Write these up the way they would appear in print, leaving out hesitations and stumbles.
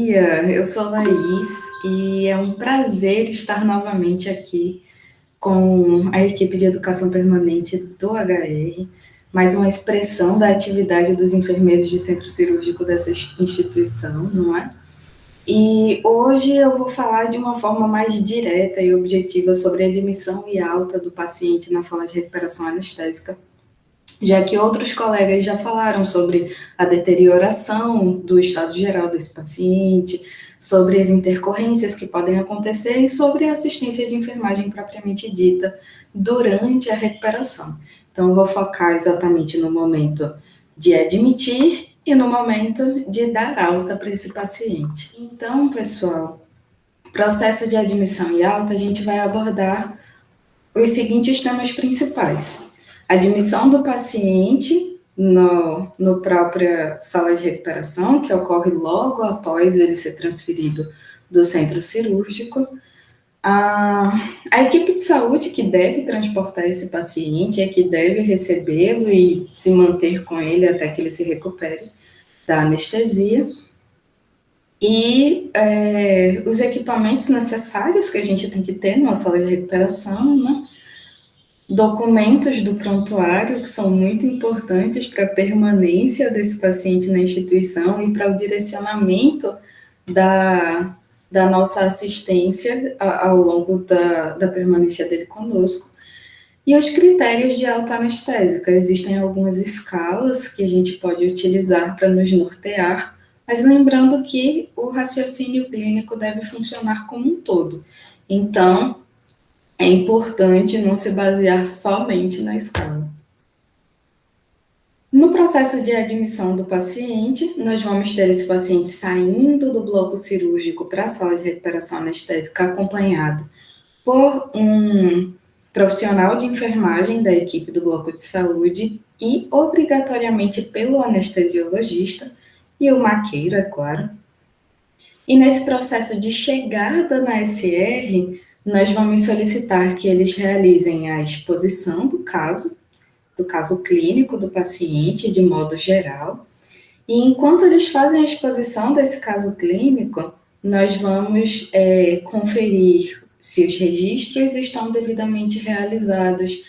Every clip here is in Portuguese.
dia, eu sou Laís e é um prazer estar novamente aqui com a equipe de educação permanente do HR, mais uma expressão da atividade dos enfermeiros de centro cirúrgico dessa instituição, não é? E hoje eu vou falar de uma forma mais direta e objetiva sobre a admissão e alta do paciente na sala de recuperação anestésica, já que outros colegas já falaram sobre a deterioração do estado geral desse paciente, sobre as intercorrências que podem acontecer e sobre a assistência de enfermagem propriamente dita durante a recuperação. Então, eu vou focar exatamente no momento de admitir e no momento de dar alta para esse paciente. Então, pessoal, processo de admissão e alta, a gente vai abordar os seguintes temas principais: admissão do paciente no própria sala de recuperação, que ocorre logo após ele ser transferido do centro cirúrgico, a equipe de saúde que deve transportar esse paciente, é que deve recebê-lo e se manter com ele até que ele se recupere da anestesia, e os equipamentos necessários que a gente tem que ter numa sala de recuperação, né? Documentos do prontuário, que são muito importantes para a permanência desse paciente na instituição e para o direcionamento da nossa assistência ao longo da permanência dele conosco. E os critérios de alta anestésica. Existem algumas escalas que a gente pode utilizar para nos nortear, mas lembrando que o raciocínio clínico deve funcionar como um todo. Então, é importante não se basear somente na escala. No processo de admissão do paciente, nós vamos ter esse paciente saindo do bloco cirúrgico para a sala de recuperação anestésica, acompanhado por um profissional de enfermagem da equipe do bloco de saúde e, obrigatoriamente, pelo anestesiologista e o maqueiro, é claro. E nesse processo de chegada na SR, nós vamos solicitar que eles realizem a exposição do caso clínico do paciente, de modo geral, e enquanto eles fazem a exposição desse caso clínico, nós vamos conferir se os registros estão devidamente realizados,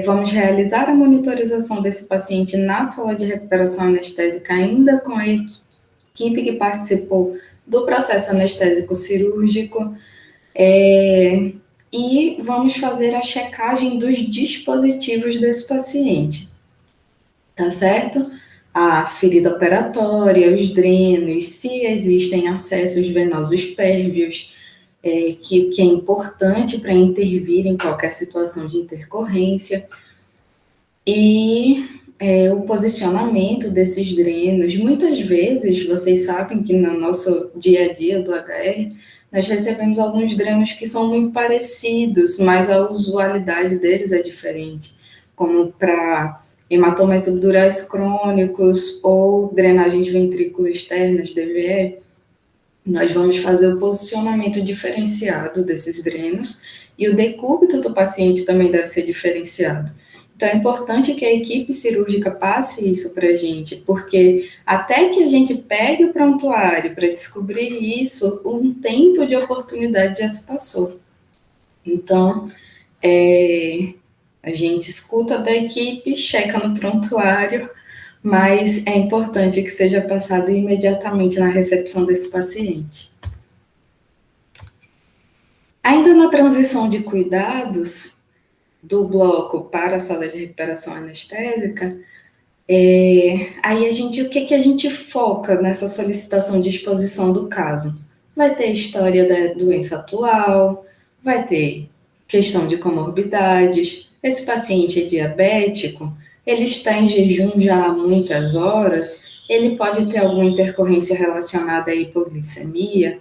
vamos realizar a monitorização desse paciente na sala de recuperação anestésica, ainda com a equipe que participou do processo anestésico cirúrgico, e vamos fazer a checagem dos dispositivos desse paciente, tá certo? A ferida operatória, os drenos, se existem acessos venosos pérvios, que é importante para intervir em qualquer situação de intercorrência, e o posicionamento desses drenos. Muitas vezes, vocês sabem que no nosso dia a dia do HR, nós recebemos alguns drenos que são muito parecidos, mas a usualidade deles é diferente, como para hematomas subdurais crônicos ou drenagens ventrículo externas, DVE. Nós vamos fazer o posicionamento diferenciado desses drenos e o decúbito do paciente também deve ser diferenciado. Então, é importante que a equipe cirúrgica passe isso para a gente, porque até que a gente pegue o prontuário para descobrir isso, um tempo de oportunidade já se passou. Então, a gente escuta da equipe, checa no prontuário, mas é importante que seja passado imediatamente na recepção desse paciente. Ainda na transição de cuidados do bloco para a sala de recuperação anestésica, aí o que a gente foca nessa solicitação de exposição do caso? Vai ter história da doença atual, vai ter questão de comorbidades, esse paciente é diabético, ele está em jejum já há muitas horas, ele pode ter alguma intercorrência relacionada à hipoglicemia,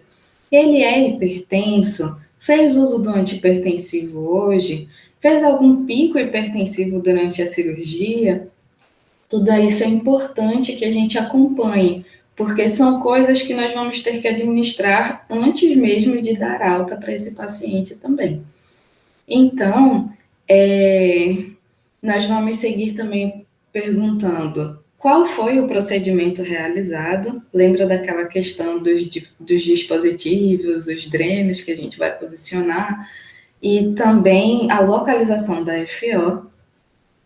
ele é hipertenso, fez uso do antihipertensivo hoje, fez algum pico hipertensivo durante a cirurgia. Tudo isso é importante que a gente acompanhe, porque são coisas que nós vamos ter que administrar antes mesmo de dar alta para esse paciente também. Então, nós vamos seguir também perguntando qual foi o procedimento realizado, lembra daquela questão dos dispositivos, os drenos que a gente vai posicionar, e também a localização da FO,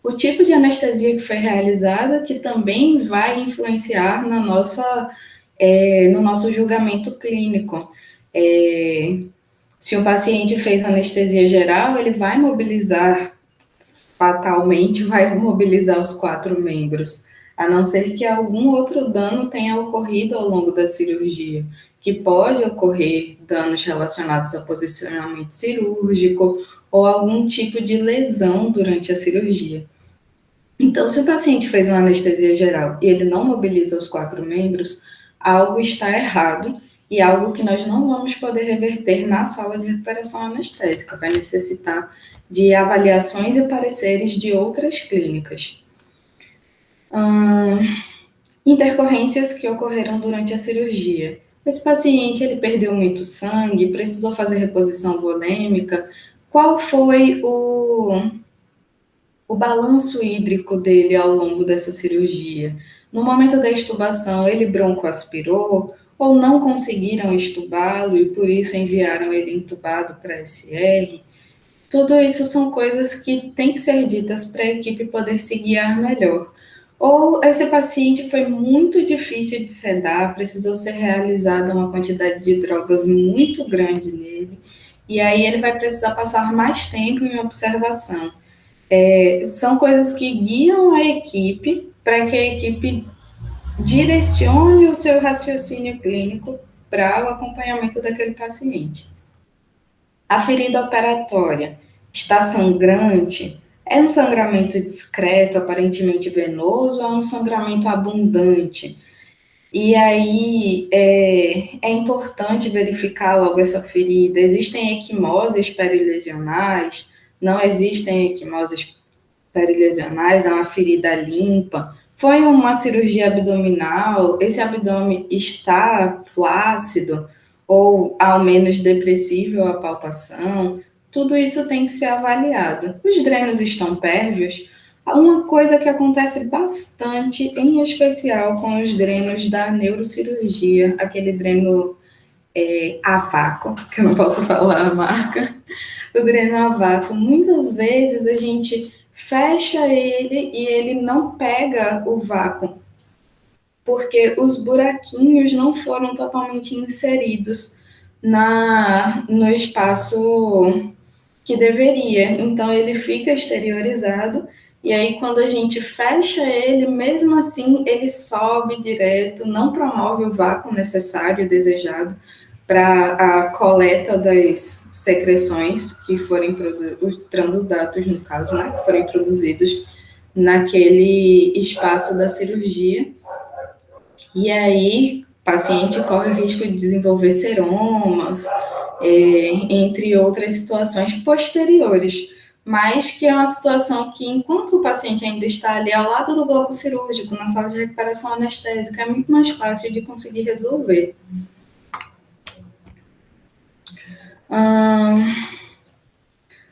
o tipo de anestesia que foi realizada, que também vai influenciar na nossa, no nosso julgamento clínico. Se o paciente fez anestesia geral, ele vai mobilizar, fatalmente, vai mobilizar os 4 membros, a não ser que algum outro dano tenha ocorrido ao longo da cirurgia, que pode ocorrer danos relacionados a posicionamento cirúrgico ou algum tipo de lesão durante a cirurgia. Então, se o paciente fez uma anestesia geral e ele não mobiliza os 4 membros, algo está errado e algo que nós não vamos poder reverter na sala de recuperação anestésica. Vai necessitar de avaliações e pareceres de outras clínicas. Intercorrências que ocorreram durante a cirurgia. Esse paciente, ele perdeu muito sangue, precisou fazer reposição volêmica. Qual foi o balanço hídrico dele ao longo dessa cirurgia? No momento da extubação, ele broncoaspirou ou não conseguiram extubá-lo e por isso enviaram ele entubado para SR? Tudo isso são coisas que têm que ser ditas para a equipe poder se guiar melhor. Ou esse paciente foi muito difícil de sedar, precisou ser realizada uma quantidade de drogas muito grande nele, e aí ele vai precisar passar mais tempo em observação. São coisas que guiam a equipe para que a equipe direcione o seu raciocínio clínico para o acompanhamento daquele paciente. A ferida operatória está sangrante? É um sangramento discreto, aparentemente venoso, ou é um sangramento abundante? E aí é importante verificar logo essa ferida. Existem equimoses perilesionais? Não existem equimoses perilesionais? É uma ferida limpa? Foi uma cirurgia abdominal? Esse abdômen está flácido ou ao menos depressível a palpação? Tudo isso tem que ser avaliado. Os drenos estão pérvios? Uma coisa que acontece bastante, em especial com os drenos da neurocirurgia, aquele dreno a vácuo, que eu não posso falar a marca, o dreno a vácuo, muitas vezes a gente fecha ele e ele não pega o vácuo, porque os buraquinhos não foram totalmente inseridos no espaço que deveria. Então, ele fica exteriorizado, e aí, quando a gente fecha ele, mesmo assim, ele sobe direto, não promove o vácuo necessário, desejado, para a coleta das secreções que forem os transudatos, no caso, né, que forem produzidos naquele espaço da cirurgia. E aí, o paciente corre o risco de desenvolver seromas, entre outras situações posteriores, mas que é uma situação que, enquanto o paciente ainda está ali ao lado do bloco cirúrgico, na sala de recuperação anestésica, é muito mais fácil de conseguir resolver.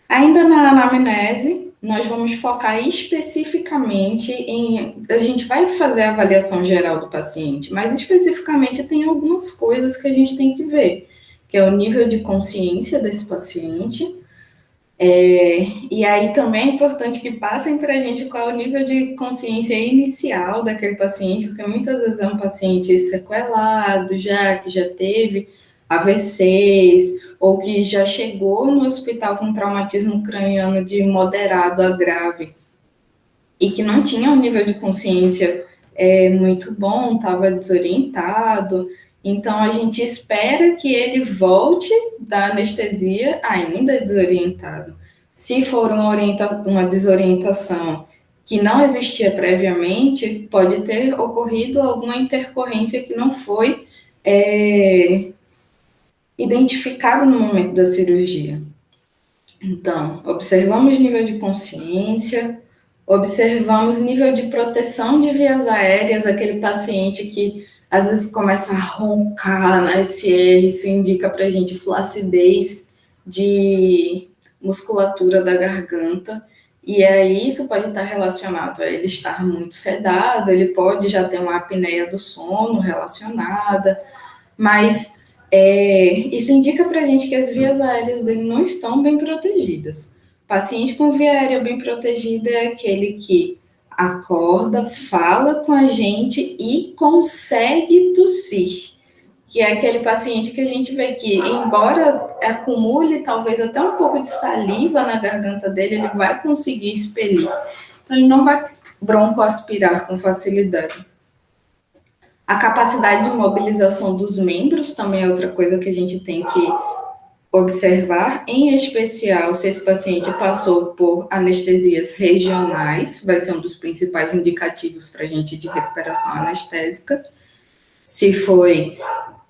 Ainda na anamnese, nós vamos focar especificamente a gente vai fazer a avaliação geral do paciente, mas especificamente tem algumas coisas que a gente tem que ver, que é o nível de consciência desse paciente, e aí também é importante que passem para a gente qual é o nível de consciência inicial daquele paciente, porque muitas vezes é um paciente sequelado, que já teve AVCs, ou que já chegou no hospital com traumatismo craniano de moderado a grave, e que não tinha um nível de consciência muito bom, estava desorientado. Então, a gente espera que ele volte da anestesia ainda desorientado. Se for uma desorientação que não existia previamente, pode ter ocorrido alguma intercorrência que não foi identificada no momento da cirurgia. Então, observamos nível de consciência, observamos nível de proteção de vias aéreas, aquele paciente que às vezes começa a roncar na SR, isso indica para a gente flacidez de musculatura da garganta, E aí isso pode estar relacionado a ele estar muito sedado, ele pode já ter uma apneia do sono relacionada, mas isso indica para a gente que as vias aéreas dele não estão bem protegidas. Paciente com via aérea bem protegida é aquele que acorda, fala com a gente e consegue tossir, que é aquele paciente que a gente vê que, embora acumule talvez até um pouco de saliva na garganta dele, ele vai conseguir expelir. Então, ele não vai broncoaspirar com facilidade. A capacidade de mobilização dos membros também é outra coisa que a gente tem que observar, em especial se esse paciente passou por anestesias regionais, vai ser um dos principais indicativos para a gente de recuperação anestésica. Se foi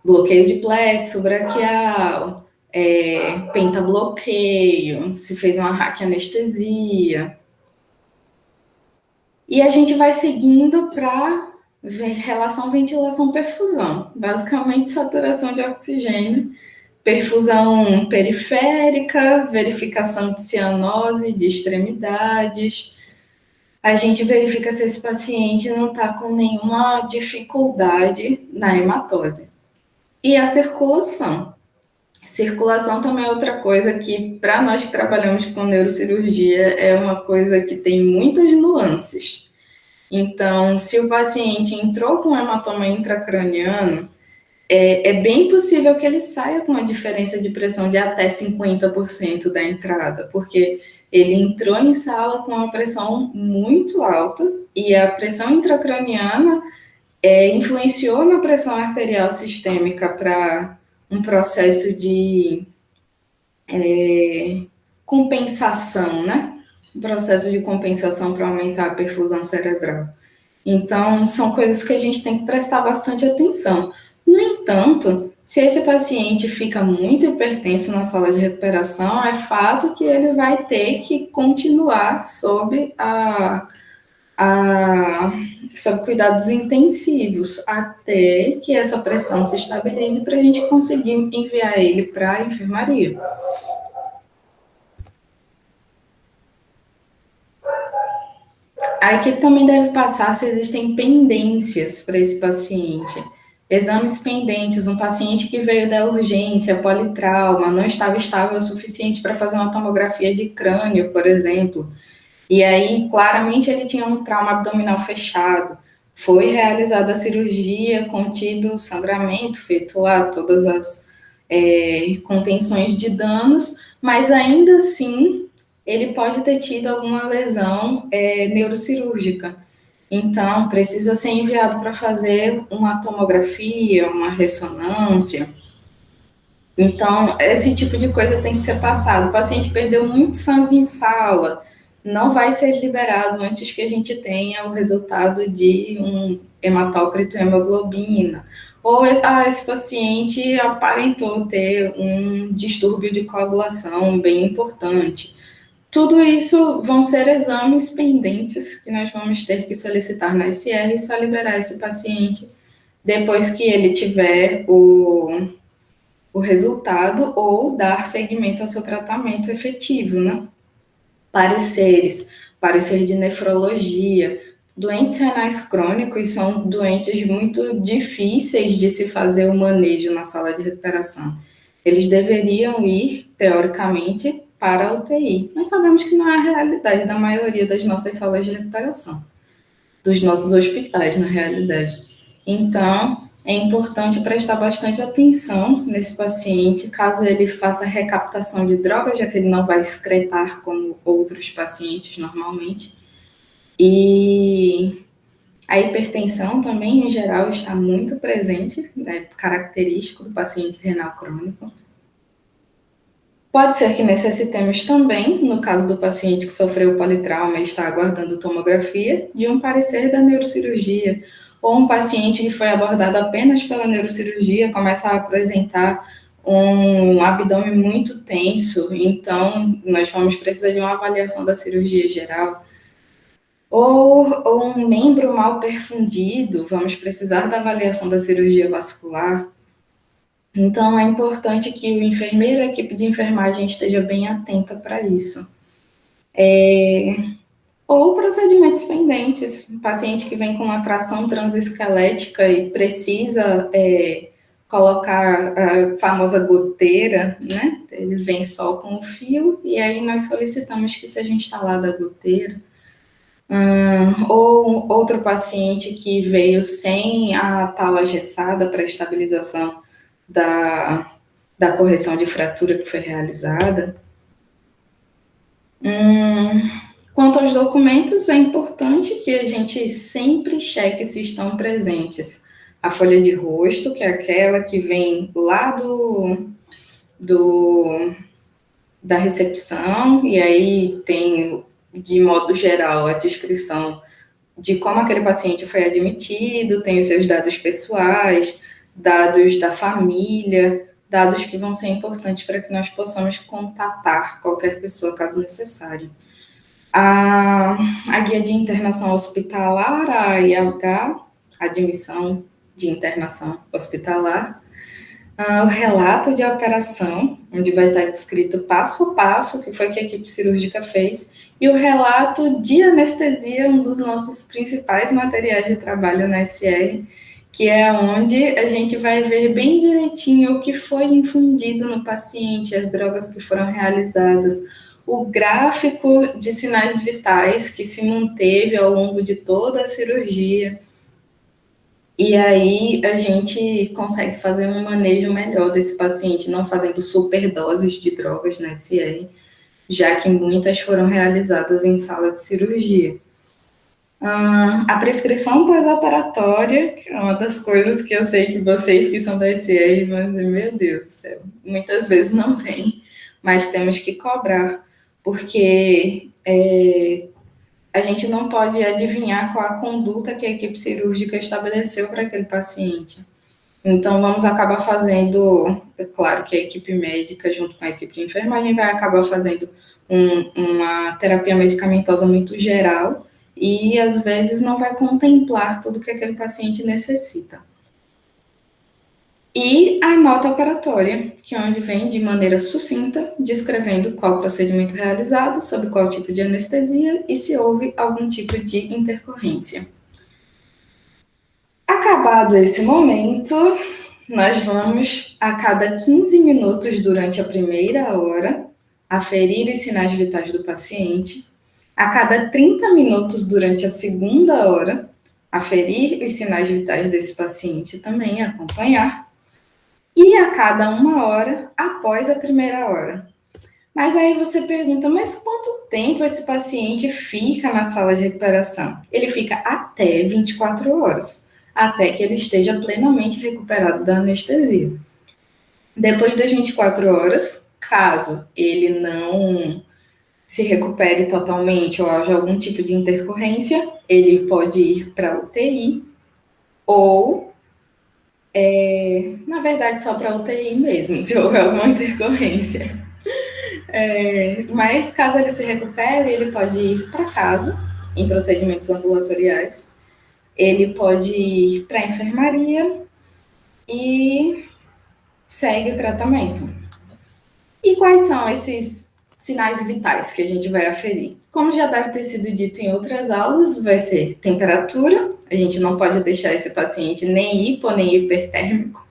bloqueio de plexo braquial, pentabloqueio, se fez uma raquianestesia. E a gente vai seguindo para relação ventilação-perfusão, basicamente saturação de oxigênio, perfusão periférica, verificação de cianose de extremidades. A gente verifica se esse paciente não está com nenhuma dificuldade na hematose. E a circulação. Circulação também é outra coisa que, para nós que trabalhamos com neurocirurgia, é uma coisa que tem muitas nuances. Então, se o paciente entrou com hematoma intracraniano, é bem possível que ele saia com uma diferença de pressão de até 50% da entrada, porque ele entrou em sala com uma pressão muito alta e a pressão intracraniana influenciou na pressão arterial sistêmica para um processo de compensação, né? Um processo de compensação para aumentar a perfusão cerebral. Então, são coisas que a gente tem que prestar bastante atenção. No entanto, se esse paciente fica muito hipertenso na sala de recuperação, é fato que ele vai ter que continuar sob sob cuidados intensivos, até que essa pressão se estabilize para a gente conseguir enviar ele para a enfermaria. A equipe também deve passar se existem pendências para esse paciente. Exames pendentes, um paciente que veio da urgência, politrauma, não estava estável o suficiente para fazer uma tomografia de crânio, por exemplo. E aí, claramente, ele tinha um trauma abdominal fechado. Foi realizada a cirurgia, contido o sangramento, feito lá todas as contenções de danos, mas ainda assim, ele pode ter tido alguma lesão neurocirúrgica. Então, precisa ser enviado para fazer uma tomografia, uma ressonância. Então, esse tipo de coisa tem que ser passado. O paciente perdeu muito sangue em sala, não vai ser liberado antes que a gente tenha o resultado de um hematócrito hemoglobina. Ou esse paciente aparentou ter um distúrbio de coagulação bem importante. Tudo isso vão ser exames pendentes que nós vamos ter que solicitar na SR e só liberar esse paciente depois que ele tiver o resultado ou dar seguimento ao seu tratamento efetivo, né? Parecer de nefrologia. Doentes renais crônicos são doentes muito difíceis de se fazer o manejo na sala de recuperação. Eles deveriam ir, teoricamente, para a UTI, mas sabemos que não é a realidade da maioria das nossas salas de recuperação, dos nossos hospitais, na realidade. Então, é importante prestar bastante atenção nesse paciente, caso ele faça recaptação de drogas, já que ele não vai excretar como outros pacientes normalmente. E a hipertensão também, em geral, está muito presente, é característico do paciente renal crônico. Pode ser que necessitemos também, no caso do paciente que sofreu politrauma e está aguardando tomografia, de um parecer da neurocirurgia, ou um paciente que foi abordado apenas pela neurocirurgia começa a apresentar um abdômen muito tenso, então nós vamos precisar de uma avaliação da cirurgia geral. Ou um membro mal perfundido, vamos precisar da avaliação da cirurgia vascular. Então, é importante que o enfermeiro e a equipe de enfermagem esteja bem atenta para isso. Ou procedimentos pendentes, um paciente que vem com uma tração transesquelética e precisa colocar a famosa goteira, né? Ele vem só com o fio e aí nós solicitamos que seja instalada a goteira. Ou outro paciente que veio sem a tala engessada para estabilização da correção de fratura que foi realizada. Quanto aos documentos, é importante que a gente sempre cheque se estão presentes. A folha de rosto, que é aquela que vem lá da recepção, e aí tem, de modo geral, a descrição de como aquele paciente foi admitido, tem os seus dados pessoais, dados da família, dados que vão ser importantes para que nós possamos contatar qualquer pessoa, caso necessário. A guia de internação hospitalar, a IH, admissão de internação hospitalar, o relato de operação, onde vai estar descrito passo a passo o que foi que a equipe cirúrgica fez, e o relato de anestesia, um dos nossos principais materiais de trabalho na SR, que é onde a gente vai ver bem direitinho o que foi infundido no paciente, as drogas que foram realizadas, o gráfico de sinais vitais que se manteve ao longo de toda a cirurgia. E aí a gente consegue fazer um manejo melhor desse paciente, não fazendo superdoses de drogas na SR, já que muitas foram realizadas em sala de cirurgia. A prescrição pós-operatória, que é uma das coisas que eu sei que vocês que são da SR vão dizer, meu Deus do céu, muitas vezes não vem, mas temos que cobrar, porque a gente não pode adivinhar qual a conduta que a equipe cirúrgica estabeleceu para aquele paciente. Então, vamos acabar fazendo, é claro que a equipe médica, junto com a equipe de enfermagem, vai acabar fazendo uma terapia medicamentosa muito geral e, às vezes, não vai contemplar tudo que aquele paciente necessita. E a nota operatória, que é onde vem de maneira sucinta, descrevendo qual procedimento realizado, sob qual tipo de anestesia e se houve algum tipo de intercorrência. Acabado esse momento, nós vamos, a cada 15 minutos durante a primeira hora, aferir os sinais vitais do paciente. A cada 30 minutos durante a segunda hora, aferir os sinais vitais desse paciente também, acompanhar. E a cada 1 hora após a primeira hora. Mas aí você pergunta, mas quanto tempo esse paciente fica na sala de recuperação? Ele fica até 24 horas, até que ele esteja plenamente recuperado da anestesia. Depois das 24 horas, caso ele não se recupere totalmente ou haja algum tipo de intercorrência, ele pode ir para a UTI ou na verdade, só para UTI mesmo, se houver alguma intercorrência. Mas caso ele se recupere, ele pode ir para casa, em procedimentos ambulatoriais. Ele pode ir para a enfermaria e segue o tratamento. E quais são esses sinais vitais que a gente vai aferir? Como já deve ter sido dito em outras aulas, vai ser temperatura, a gente não pode deixar esse paciente nem hipo nem hipertérmico.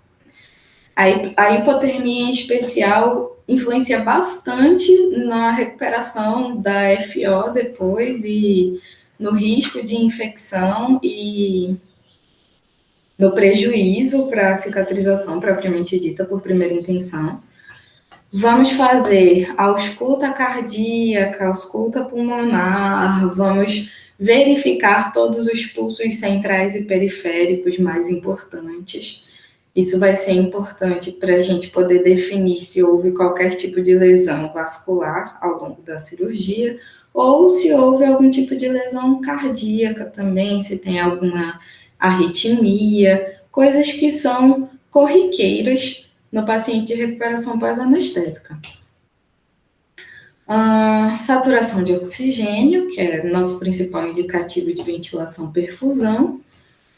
A hipotermia, em especial, influencia bastante na recuperação da FO depois e no risco de infecção e no prejuízo para a cicatrização propriamente dita por primeira intenção. Vamos fazer a ausculta cardíaca, a ausculta pulmonar, vamos verificar todos os pulsos centrais e periféricos mais importantes. Isso vai ser importante para a gente poder definir se houve qualquer tipo de lesão vascular ao longo da cirurgia ou se houve algum tipo de lesão cardíaca também, se tem alguma arritmia, coisas que são corriqueiras no paciente de recuperação pós-anestésica. Saturação de oxigênio, que é nosso principal indicativo de ventilação-perfusão.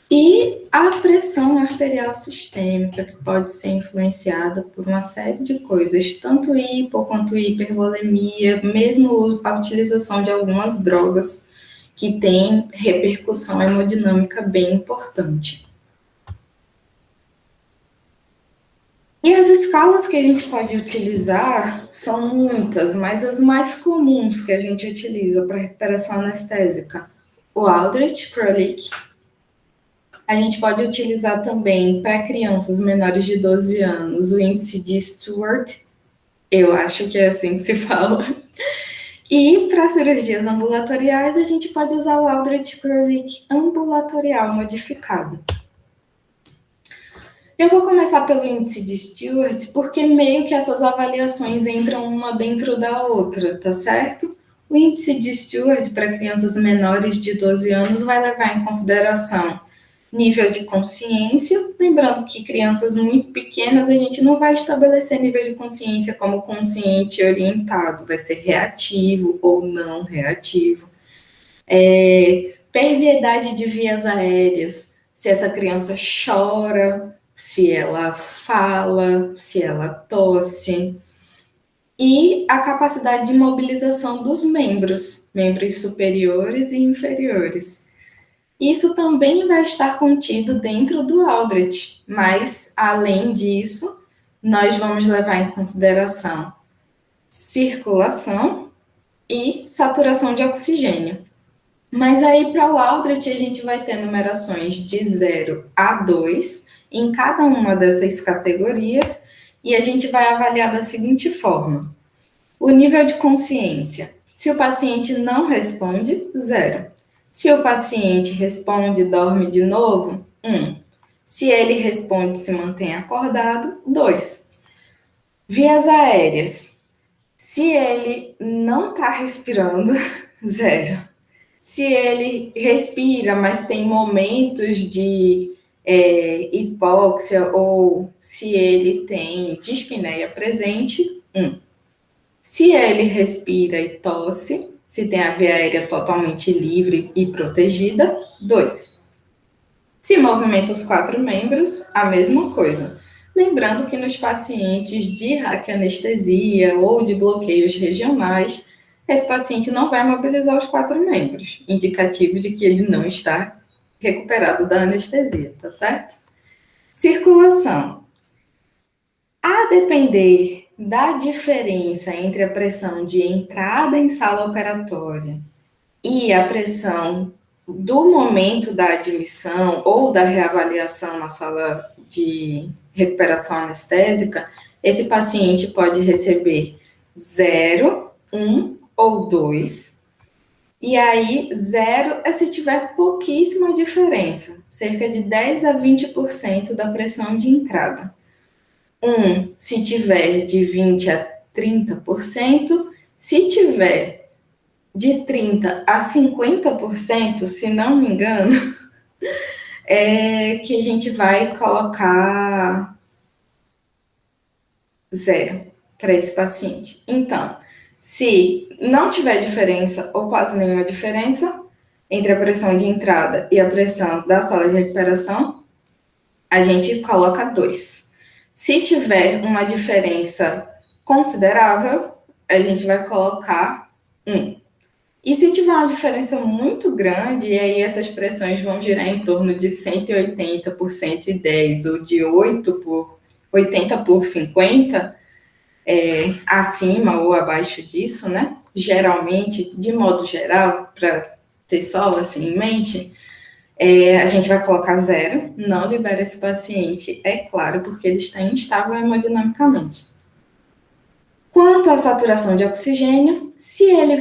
E a pressão arterial sistêmica, que pode ser influenciada por uma série de coisas, tanto hipo quanto hipervolemia, mesmo a utilização de algumas drogas que têm repercussão hemodinâmica bem importante. E as escalas que a gente pode utilizar são muitas, mas as mais comuns que a gente utiliza para recuperação anestésica, o Aldrich-Krolik. A gente pode utilizar também para crianças menores de 12 anos o índice de Stewart, eu acho que é assim que se fala. E para cirurgias ambulatoriais, a gente pode usar o Aldrich-Krolik ambulatorial modificado. Eu vou começar pelo índice de Stewart, porque meio que essas avaliações entram uma dentro da outra, tá certo? O índice de Stewart para crianças menores de 12 anos vai levar em consideração nível de consciência, lembrando que crianças muito pequenas a gente não vai estabelecer nível de consciência como consciente orientado, vai ser reativo ou não reativo. Perviedade de vias aéreas, se essa criança chora, se ela fala, se ela tosse. E a capacidade de mobilização dos membros superiores e inferiores. Isso também vai estar contido dentro do Aldrich, mas, além disso, nós vamos levar em consideração circulação e saturação de oxigênio. Mas aí, para o Aldrich, a gente vai ter numerações de 0 a 2 em cada uma dessas categorias, e a gente vai avaliar da seguinte forma. O nível de consciência. Se o paciente não responde, 0. Se o paciente responde, dorme de novo, 1. Se ele responde, se mantém acordado, 2. Vias aéreas. Se ele não está respirando, 0. Se ele respira, mas tem momentos de hipóxia, ou se ele tem dispneia presente, 1. Se ele respira e tosse, se tem a via aérea totalmente livre e protegida, 2. Se movimenta os 4 membros, a mesma coisa. Lembrando que nos pacientes de raquianestesia ou de bloqueios regionais, esse paciente não vai mobilizar os 4 membros, indicativo de que ele não está recuperado da anestesia, tá certo? Circulação. A depender da diferença entre a pressão de entrada em sala operatória e a pressão do momento da admissão ou da reavaliação na sala de recuperação anestésica, esse paciente pode receber 0, 1 ou 2. E aí, 0 é se tiver pouquíssima diferença, cerca de 10 a 20% da pressão de entrada. 1, se tiver de 20 a 30%, se tiver de 30 a 50%, se não me engano, é que a gente vai colocar 0 para esse paciente. Então, se não tiver diferença ou quase nenhuma diferença entre a pressão de entrada e a pressão da sala de recuperação, a gente coloca 2. Se tiver uma diferença considerável, a gente vai colocar 1. E se tiver uma diferença muito grande, e aí essas pressões vão girar em torno de 180 por 110 ou de 80 por 50, acima ou abaixo disso, né? Geralmente, de modo geral, para ter só assim em mente, a gente vai colocar 0, não libera esse paciente, é claro, porque ele está instável hemodinamicamente. Quanto à saturação de oxigênio, se ele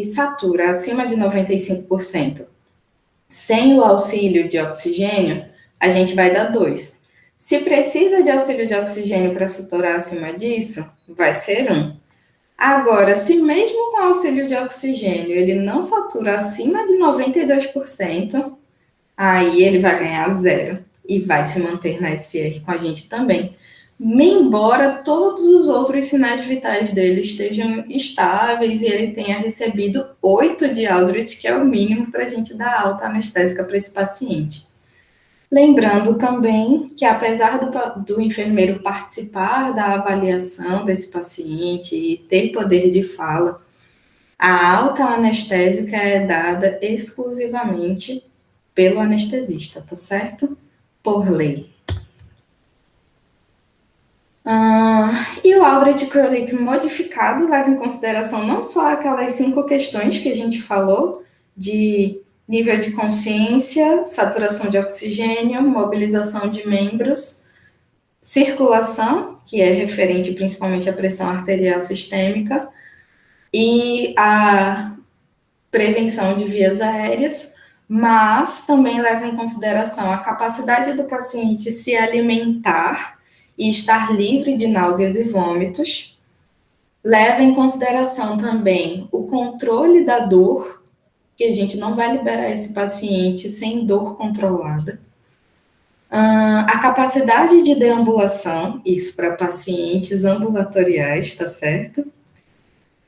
satura acima de 95%, sem o auxílio de oxigênio, a gente vai dar 2. Se precisa de auxílio de oxigênio para saturar acima disso, vai ser 1. Agora, se mesmo com auxílio de oxigênio ele não satura acima de 92%, aí ele vai ganhar 0 e vai se manter na SR com a gente também, embora todos os outros sinais vitais dele estejam estáveis e ele tenha recebido 8 de Aldrich, que é o mínimo para a gente dar alta anestésica para esse paciente. Lembrando também que, apesar do enfermeiro participar da avaliação desse paciente e ter poder de fala, a alta anestésica é dada exclusivamente pelo anestesista, tá certo? Por lei. E o Aldrich Chronic modificado leva em consideração não só aquelas 5 questões que a gente falou, de nível de consciência, saturação de oxigênio, mobilização de membros, circulação, que é referente principalmente à pressão arterial sistêmica, e a prevenção de vias aéreas, mas também leva em consideração a capacidade do paciente se alimentar e estar livre de náuseas e vômitos. Leva em consideração também o controle da dor, que a gente não vai liberar esse paciente sem dor controlada. A capacidade de deambulação, isso para pacientes ambulatoriais, tá certo?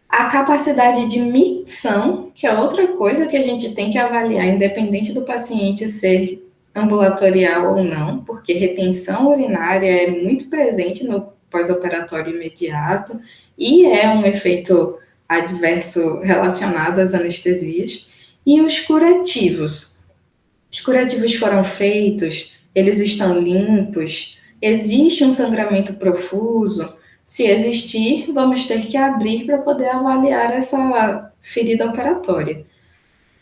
A capacidade de micção, que é outra coisa que a gente tem que avaliar, independente do paciente ser ambulatorial ou não, porque retenção urinária é muito presente no pós-operatório imediato e é um efeito adverso relacionado às anestesias. E os curativos. Os curativos foram feitos, eles estão limpos, existe um sangramento profuso. Se existir, vamos ter que abrir para poder avaliar essa ferida operatória.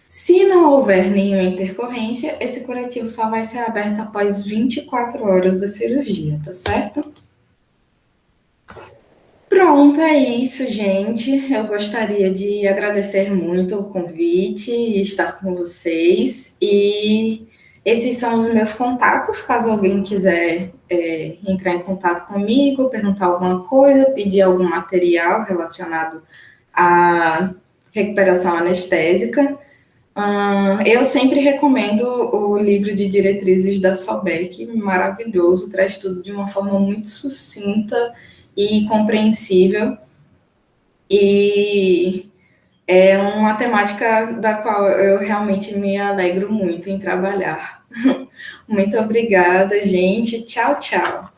Se não houver nenhuma intercorrência, esse curativo só vai ser aberto após 24 horas da cirurgia, tá certo? Pronto, é isso, gente. Eu gostaria de agradecer muito o convite e estar com vocês. E esses são os meus contatos, caso alguém quiser entrar em contato comigo, perguntar alguma coisa, pedir algum material relacionado à recuperação anestésica. Eu sempre recomendo o livro de diretrizes da Sobek, maravilhoso, traz tudo de uma forma muito sucinta e compreensível, e é uma temática da qual eu realmente me alegro muito em trabalhar. Muito obrigada, gente. Tchau, tchau.